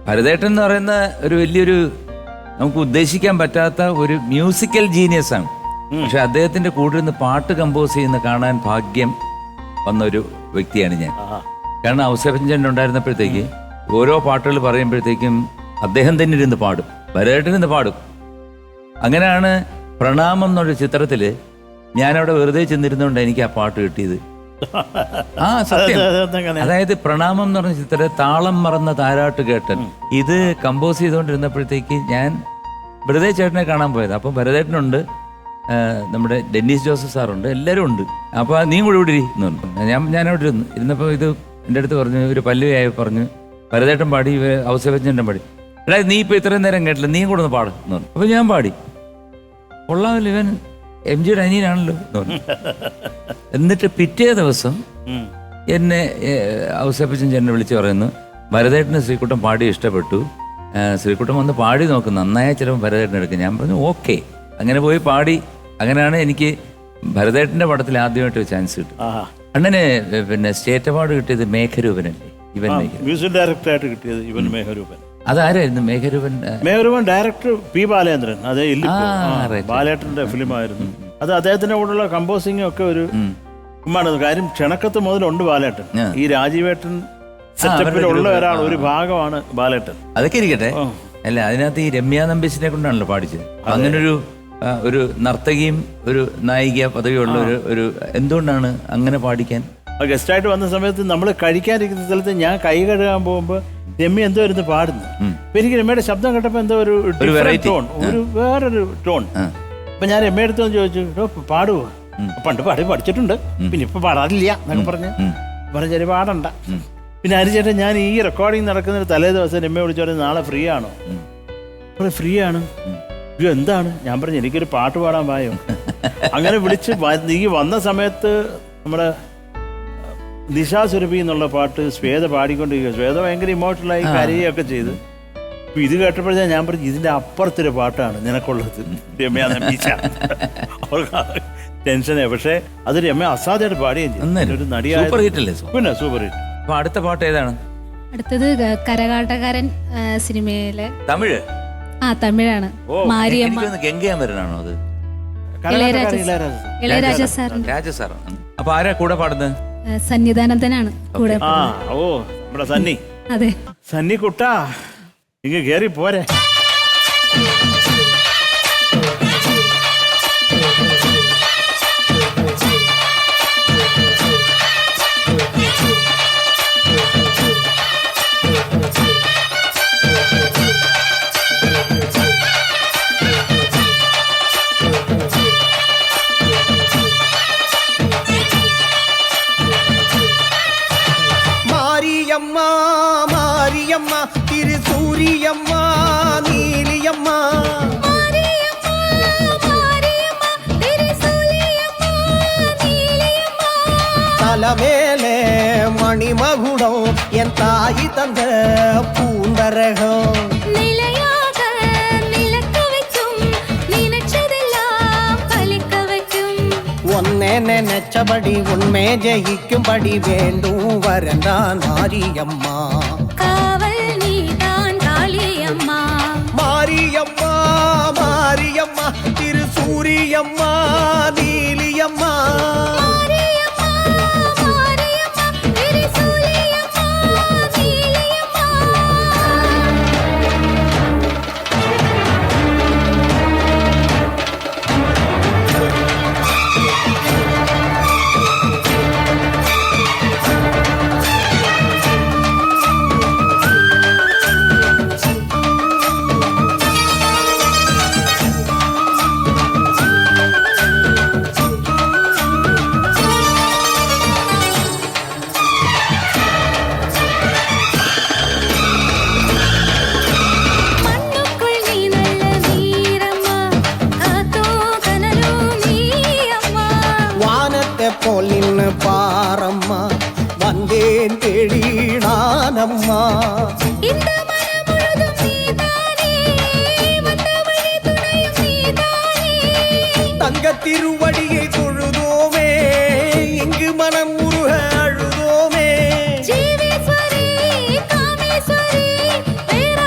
ഭരതേട്ടൻ എന്ന് പറയുന്ന ഒരു വലിയൊരു നമുക്ക് ഉദ്ദേശിക്കാൻ പറ്റാത്ത ഒരു മ്യൂസിക്കൽ ജീനിയസ് ആണ്. പക്ഷെ അദ്ദേഹത്തിന്റെ കൂടെ നിന്ന് പാട്ട് കമ്പോസ് ചെയ്യുന്ന കാണാൻ ഭാഗ്യം വന്ന ഒരു വ്യക്തിയാണ് ഞാൻ. കാരണം ഔസേപ്പച്ചൻ ഉണ്ടായിരുന്നപ്പോഴത്തേക്ക് ഓരോ പാട്ടുകൾ പറയുമ്പോഴത്തേക്കും അദ്ദേഹം തന്നെ ഇരുന്ന് പാടും, ഭരതേട്ടൻ ഇരുന്ന് പാടും. അങ്ങനെയാണ് പ്രണാമം എന്നൊരു ചിത്രത്തില് ഞാനവിടെ വെറുതെ ചെന്നിരുന്നോണ്ട് എനിക്ക് ആ പാട്ട് കിട്ടിയത്. ആ സത്യം. അതായത് പ്രണാമം എന്ന് പറഞ്ഞ ചിത്രത്തിൽ താളം മറന്ന താരാട്ട് കേട്ടൻ ഇത് കമ്പോസ് ചെയ്തുകൊണ്ടിരുന്നപ്പോഴത്തേക്ക് ഞാൻ വെറുതെ ചേട്ടനെ കാണാൻ പോയത്. അപ്പം ഭരതേട്ടനുണ്ട്, നമ്മുടെ ഡെന്നീസ് ജോസഫ് സാറുണ്ട്, എല്ലാവരും ഉണ്ട്. അപ്പോൾ നീ കൂടെ ഇവിടെ ഇരിക്കുന്നു. ഞാനവിടെ ഇരുന്നപ്പോൾ ഇത് എൻ്റെ അടുത്ത് പറഞ്ഞു, ഒരു പല്ലുവായി പറഞ്ഞു, ഭരതേട്ടൻ പാടി, ഔസേപ്പച്ചൻ്റെ പാടി, എടാ നീ ഇപ്പോൾ ഇത്രയും നേരം കേട്ടില്ല, നീ കൂടെ ഒന്ന് പാടുന്നു പറഞ്ഞു. അപ്പോൾ ഞാൻ പാടി, കൊള്ളാമല്ലോ, ഇവൻ MG യുടെ അനിയനാണല്ലോ എന്ന് പറഞ്ഞു. എന്നിട്ട് പിറ്റേ ദിവസം എന്നെ ഔസേപ്പച്ചൻ ചേട്ടനെ വിളിച്ച് പറയുന്നു, ഭരതേട്ടന് ശ്രീകുട്ടൻ പാടി ഇഷ്ടപ്പെട്ടു, ശ്രീകുട്ടൻ വന്ന് പാടി നോക്കും, നന്നായാൽ ചിലപ്പോൾ ഭരതേട്ടൻ എടുക്കും. ഞാൻ പറഞ്ഞു ഓക്കെ. അങ്ങനെ പോയി പാടി. അങ്ങനെയാണ് എനിക്ക് ഭരതേട്ടൻ്റെ പടത്തിൽ ആദ്യമായിട്ട് ചാൻസ് കിട്ടും. അണ്ണന് പിന്നെ സ്റ്റേറ്റ് അവാർഡ് കിട്ടിയത് മേഘരൂപനല്ലേ, ഇവൻ മ്യൂസിക് ഡയറക്ടറായിട്ട് കിട്ടിയത് ഇവൻ മേഘരൂപൻ. അതാരായിരുന്നു മേഘരൂപൻ? Megharoopan director P Balendran. അതേ ബാലേട്ടന്റെ ഫിലിമായിരുന്നു അത്. അദ്ദേഹത്തിന്റെ കൂടെയുള്ള കമ്പോസിംഗ് ഒക്കെ ഒരു കാര്യം. ക്ഷണക്കത്ത് മുതലുണ്ട് ബാലേട്ടൻ. ഈ രാജീവേട്ടൻ സെറ്റപ്പിലുള്ള ഒരാൾ, ഒരു ഭാഗമാണ് ബാലേട്ടൻ. അതൊക്കെ ഇരിക്കട്ടെ. അല്ല, അതിനകത്ത് ഈ രമ്യ നമ്പീശിനെ കൊണ്ടാണല്ലോ പാടിച്ചത്. അങ്ങനൊരു ഒരു നർത്തകിയും ഒരു നായിക പദവിയുള്ള ഒരു എന്തുകൊണ്ടാണ് അങ്ങനെ പാടിക്കാൻ? ഗസ്റ്റായിട്ട് വന്ന സമയത്ത് നമ്മൾ കഴിക്കാനിരിക്കുന്ന സ്ഥലത്ത് ഞാൻ കൈ കഴുകാൻ പോകുമ്പോൾ രമ്യ എന്തോ ഇരുന്ന് പാടുന്നു. അപ്പൊ എനിക്ക് രമ്യയുടെ ശബ്ദം കേട്ടപ്പോ എന്തോ ഒരു ടോൺ, ഒരു വേറൊരു ടോൺ. അപ്പൊ ഞാൻ രമ്യ അടുത്തൊന്ന് ചോദിച്ചു, പാടുവോ? പണ്ട് പാടി പഠിച്ചിട്ടുണ്ട്, പിന്നെ ഇപ്പൊ പാടാറില്ല എന്നൊക്കെ പറഞ്ഞ പാടണ്ട. പിന്നെ ഹരിചേട്ടൻ, ഞാൻ ഈ റെക്കോർഡിങ് നടക്കുന്ന തലേ ദിവസം രമ്യ വിളിച്ചു പറഞ്ഞു, നാളെ ഫ്രീ ആണോ? ഫ്രീ ആണ്. അയ്യോ എന്താണ്? ഞാൻ പറഞ്ഞു, എനിക്കൊരു പാട്ട് പാടാൻ പായോ? അങ്ങനെ വിളിച്ച് നീ വന്ന സമയത്ത് നമ്മുടെ നിശാ സുരഭി എന്നുള്ള പാട്ട് ശ്വേത പാടിക്കൊണ്ടിരിക്കുക. ശ്വേത ഭയങ്കര ഇമോഷണലായി കരയുകയൊക്കെ ചെയ്ത്. അപ്പൊ ഇത് കേട്ടപ്പോഴേ ഞാൻ പറഞ്ഞു, ഇതിന്റെ അപ്പുറത്തൊരു പാട്ടാണ് നിനക്കുള്ളത് രമ്യ നമ്പീശ. അവർക്ക് ടെൻഷനായി. പക്ഷെ അത് രമ്യ അസാധ്യമായിട്ട് പാടുകയും ചെയ്തു. ഒരു നടിയായ പിന്നെ സൂപ്പർ ഹിറ്റ്. അപ്പൊ അടുത്ത പാട്ട് ഏതാണ്? അടുത്തത് കരകാട്ടക്കാരൻ സിനിമയിലെ തമിഴ്. തമിഴാണ്. മാരിയമ്മ. ഗംഗയാമരനാണോ അത്? ഇളയരാജ സാർ. രാജ സാർ. അപ്പൊ ആരാ കൂടെ പാടുന്നത്? സന്നിധാനന്ദനാണ് കൂടെ. ഓ നമ്മുടെ സന്നി. അതെ, സന്നി കുട്ടാ ഇങ്ങ് കേറി പോരെ. மாரியம்மா திருசூரியம்மா நீலியம்மா தலமேலே மணிமகுடம் என் தாய் தந்த பூந்தரகம் ஒன்னே நினைச்சபடி உண்மை ஜெயிக்கும்படி வேண்டும் வரந்தான் மாரியம்மா. காவல் நீதான் காளியம்மா. மாரியம்மா மாரியம்மா திருசூரியம்மா நீலியம்மா. போலின்னு பாரம்மா வந்தேன் தேடி நானம்மா. இந்த மனம் முழுதும் நீதானே, வந்த வழி துணையும் நீதானே. தங்க திருவடியை தொழுதோமே, இங்கு மனம் முருக அழுதோமே. ஜீவேஸ்வரி காமேஸ்வரி வேற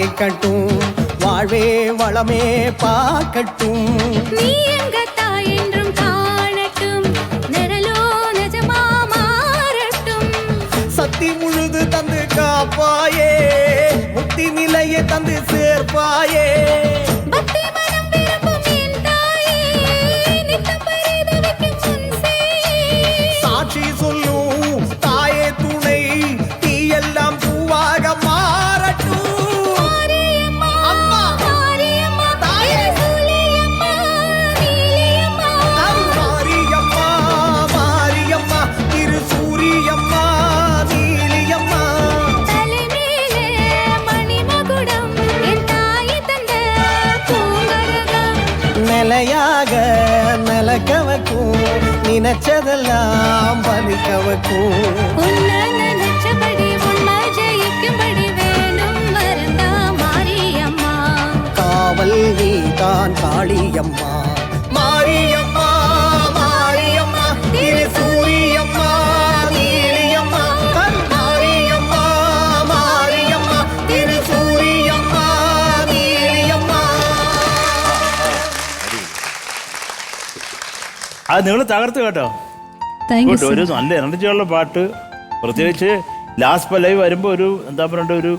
வாழைக்கட்டும் வாழ்வே வளமே பார்க்கட்டும். நீ எங்க தாய் என்றும் காணட்டும், நிழலோ நிஜமா மாறட்டும். சக்தி முழுது தந்து காப்பாயே, முக்தி நிலையை தந்து சேர்ப்பாயே. பக்தி மனம் விரும்பும் என் தாயே, நித்தம் பரிதவிக்கும் உன் சேயே. சாட்சி சொல்லும் தாயே துணை, தீ எல்லாம் பூவாக மாறட்டும். மாரியம்மா, அம்மா. மாரியம்மா, தாயே. சூலியம்மா, நீலியம்மா. மாரியம்மா மாரியம்மா திரு சூரியம்மா நீலியம்மா. தலைமேலே மணிமகுடம், என் தாய் தந்த பூங்கரகம். நிலையாக நிலக்க வைக்கும், நினைச்சதெல்லாம் பலிக்க வைக்கும். உன்னை நினைச்சபடி உண்மை ஜெயிக்கும்படி வேணும் வரந்தா மாரியம்மா. காவல் நீதான் காளியம்மா. மாரியம்மா மாரியம்மா திரு சூரியம்மா நீலியம்மா. மாரியம்மா மாரியம்மா திரு சூரியம்மா நீலியம்மா. അത് നിങ്ങൾ തകർത്ത് കേട്ടോ. Thank you Good. ഒരു നല്ല എനർജിയുള്ള പാട്ട്, പ്രത്യേകിച്ച് ലാസ്റ്റ് പല്ലവി വരുമ്പോൾ ഒരു എന്താ പറയണ്ട, ഒരു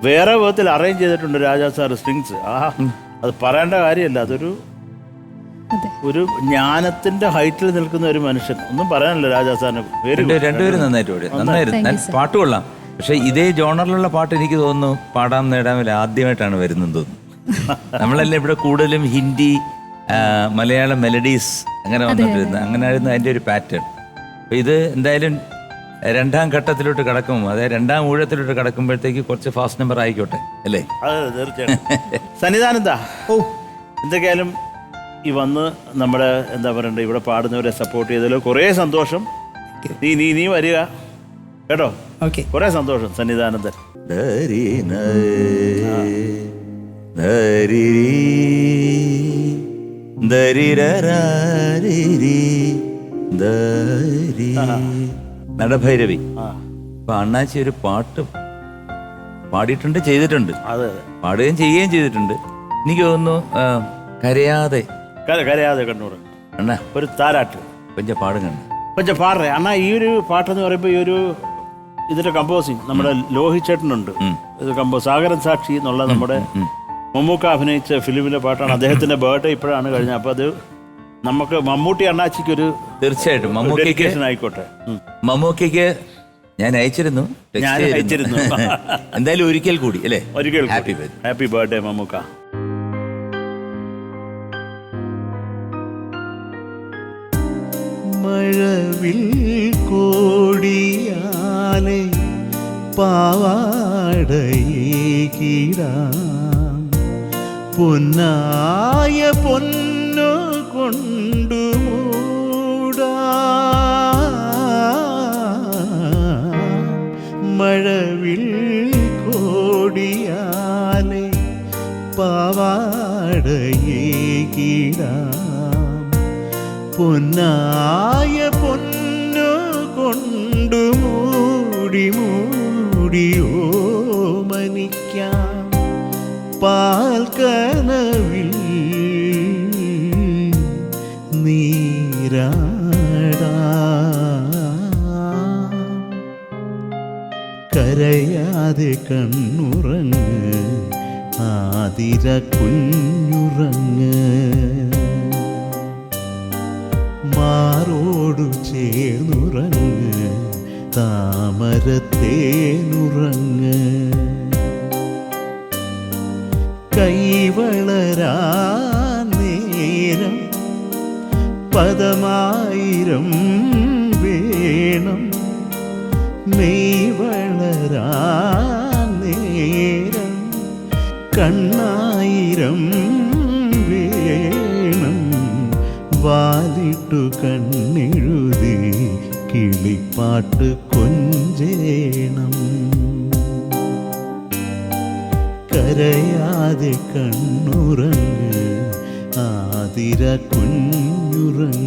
വേറെ വിധത്തിൽ അറേഞ്ച് ചെയ്തിട്ടുണ്ട് രാജാ സാർ സ്ട്രിങ്സ്. ആഹാ, അത് പറയേണ്ട കാര്യമല്ല. അതൊരു ഒരു ജ്ഞാനത്തിന്റെ ഹൈറ്റിൽ നിൽക്കുന്ന ഒരു മനുഷ്യൻ. ഒന്നും പറയാനല്ല രാജാ സാറിന്. രണ്ടുപേരും നന്നായിട്ട് പാടി, നന്നായിരുന്നു. പാട്ട് കൊള്ളാം. പക്ഷെ ഇതേ ജോണറിലുള്ള പാട്ട് എനിക്ക് തോന്നുന്നു പാടാൻ നേടാൻ ആദ്യമായിട്ടാണ് വരുന്നത് തോന്നുന്നു. നമ്മളെല്ലാം ഇവിടെ കൂടുതലും ഹിന്ദി, മലയാളം മെലഡീസ് അങ്ങനെ വന്നിട്ടിരുന്നത്. അങ്ങനെയായിരുന്നു അതിൻ്റെ ഒരു പാറ്റേൺ. അപ്പോൾ ഇത് എന്തായാലും രണ്ടാം ഘട്ടത്തിലോട്ട് കടക്കും, അതായത് രണ്ടാം ഊഴത്തിലോട്ട് കടക്കുമ്പോഴത്തേക്ക് കുറച്ച് ഫാസ്റ്റ് നമ്പർ ആയിക്കോട്ടെ അല്ലേ? അതെ, തീർച്ചയായിട്ടും. സന്നിധാനന്താ, എന്തൊക്കെയാലും ഈ വന്ന് നമ്മുടെ എന്താ പറയണ്ട ഇവിടെ പാടുന്നവരെ സപ്പോർട്ട് ചെയ്തതിൽ കുറേ സന്തോഷം. നീ വരിക കേട്ടോ. ഓക്കെ, കുറേ സന്തോഷം സന്നിധാനന്ദൻ. നടഭൈരവി. അപ്പൊ അണ്ണാച്ചി ഒരു പാട്ട് പാടിയിട്ടുണ്ട്, ചെയ്തിട്ടുണ്ട്. അതെ, പാടുകയും ചെയ്യുകയും ചെയ്തിട്ടുണ്ട്. എനിക്ക് തോന്നുന്നു കരയാതെ കരയാതെ കണ്ണൂർ അണ്ണാ ഒരു താരാട്ട് കൊഞ്ചം പാടും കണ്ട പക്ഷെ പാടേ അണ്ണാ. ഈ ഒരു പാട്ടെന്ന് പറയുമ്പോൾ ഈ ഒരു ഇതിന്റെ കമ്പോസിങ് നമ്മുടെ ലോഹിച്ചേട്ടനുണ്ട്. ഇത് സാഗരൻ സാക്ഷി എന്നുള്ള നമ്മുടെ മമ്മൂക്ക അഭിനയിച്ച ഫിലിമിലെ പാട്ടാണ്. അദ്ദേഹത്തിന്റെ ബർത്ത്ഡേ ഇപ്പോഴാണ് കഴിഞ്ഞത്. അപ്പൊ അത് നമുക്ക് മമ്മൂട്ടി അണ്ണാച്ചിക്ക് ഒരു തീർച്ചയായിട്ടും ഡെഡിക്കേഷൻ ആയിക്കോട്ടെ. മമ്മൂക്കയ്ക്ക് ഞാൻ അയച്ചിരുന്നു. എന്തായാലും ഒരിക്കൽ കൂടി അല്ലേ, ഒരിക്കൽ ഹാപ്പി ബർത്ത്ഡേ മമ്മൂക്ക. മഴവിൽ കോടിയാലെ പാവാടയേകിടാം, പൊന്നായ പൊന്നു കൊണ്ടു മൂടാം. മഴവിൽ കോടിയാലെ പാവാടയേകിടാം, പൊന്നായ പൊന്നു കൊണ്ടു മൂടി മൂടിയോ മനിക്കാം. പാൽക്കനവിൽ നീരാടാം, കരയാതെ കണ്ണുറങ്ങ് ആതിര കുഞ്ഞുറങ്ങ്. മാറോടു ചേർന്നുറങ്ങ് താമരത്തേനുറങ്ങ്. കൈവളരാ നേരം പദമായിരം വേണം, മെയ്വളരാ നേരം കണ്ണായിരം വേണം. വാലിട്ടു കണ്ണെഴുതി കിളിപ്പാട്ട് കൊഞ്ചേണം, കരയാതെ കണ്ണുറങ്ങ് ആതിര കുഞ്ഞുറങ്ങ്.